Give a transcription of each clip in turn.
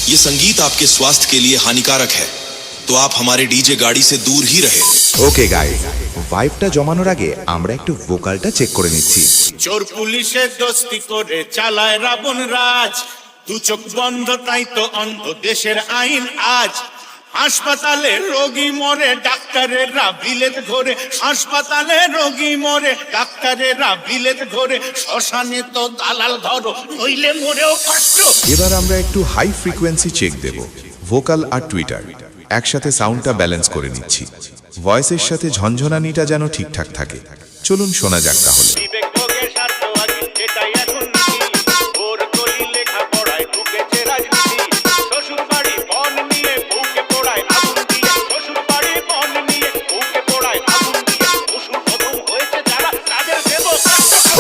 ये संगीत आपके स्वास्थ्य के लिए हानिकारक है, तो आप हमारे डीजे गाड़ी से दूर ही रहे। ওকে গাইস, ভাইবটা জমানোর আগে আমরা একটু ভোকালটা চেক করে নিচ্ছি। চোর পুলিশের দোস্তি করে চালায় রাবণ রাজ, দু চোখ বন্ধ তাই তো অন্ধ দেশের আইন আজ। হাসপাতালে রোগী মরে ডাক্তারেরা বিলেত ঘরে, হাসপাতালে রোগী মরে ডাক্তারেরা বিলেত ঘরে, শ্মশানে তো দালাল ধরো নইলে মরেও কষ্ট। এবার আমরা একটু হাই ফ্রিকোয়েন্সি চেক দেব, ভোকাল আর টুইটার একসাথে সাউন্ডটা ব্যালেন্স করে নিচ্ছি। ভয়েসের সাথে ঝনঝনানিটা যেন ঠিকঠাক থাকে। চলুন শোনা যাক তাহলে।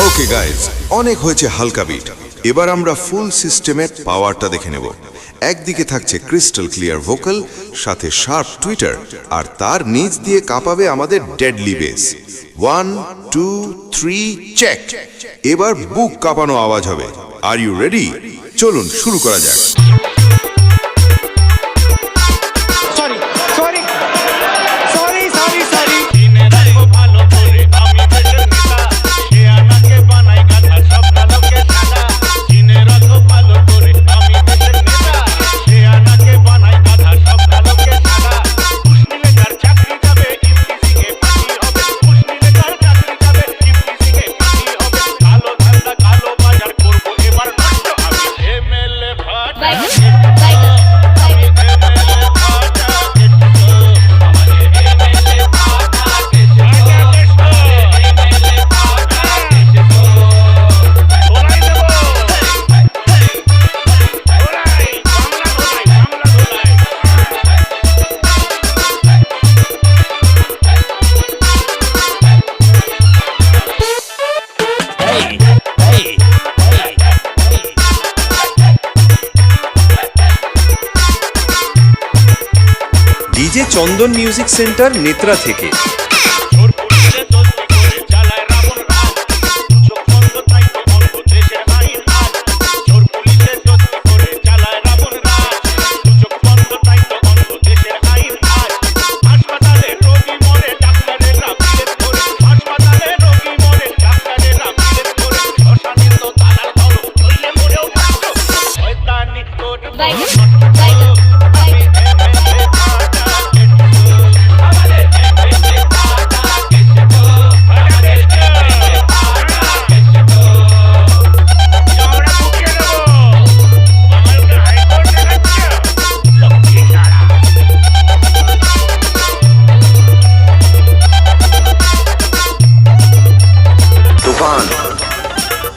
ওকে গাইজ, অনেক হয়েছে হালকা বিট, এবার আমরা ফুল সিস্টেমের পাওয়ারটা দেখে নেব। একদিকে থাকছে ক্রিস্টাল ক্লিয়ার ভোকাল, সাথে শার্প টুইটার, আর তার নিচ দিয়ে কাঁপাবে আমাদের ডেডলি বেস। 1 2 3 চেক। এবার বুক কাঁপানো আওয়াজ হবে। Are you ready? চলুন শুরু করা যাক। DJ Chandan music centre Netra থেকে।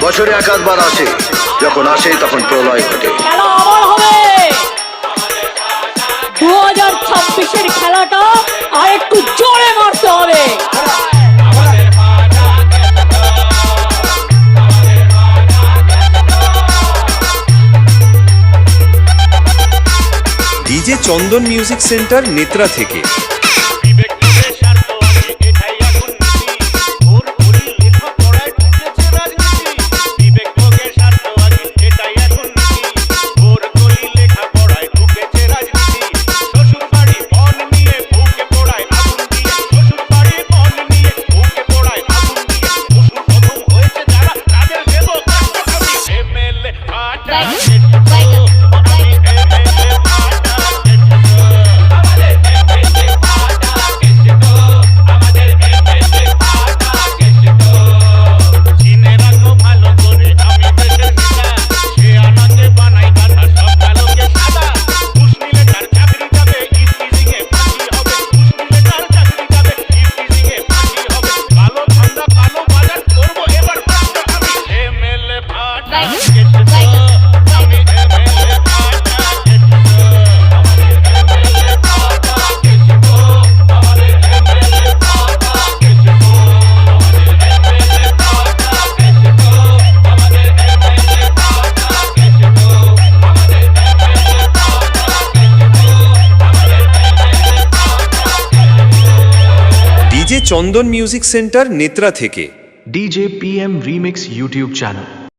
বছরে একাধবার আসে, যখন আসে তখন প্রলয় ঘটে। খেলা আবার হবে। 2026-এর খেলাটা আর একটু জোরে মারতে হবে। DJ Chandan music centre Netra থেকে। DJ Chandan music centre Netra থেকে। DJ PM Remix YouTube channel।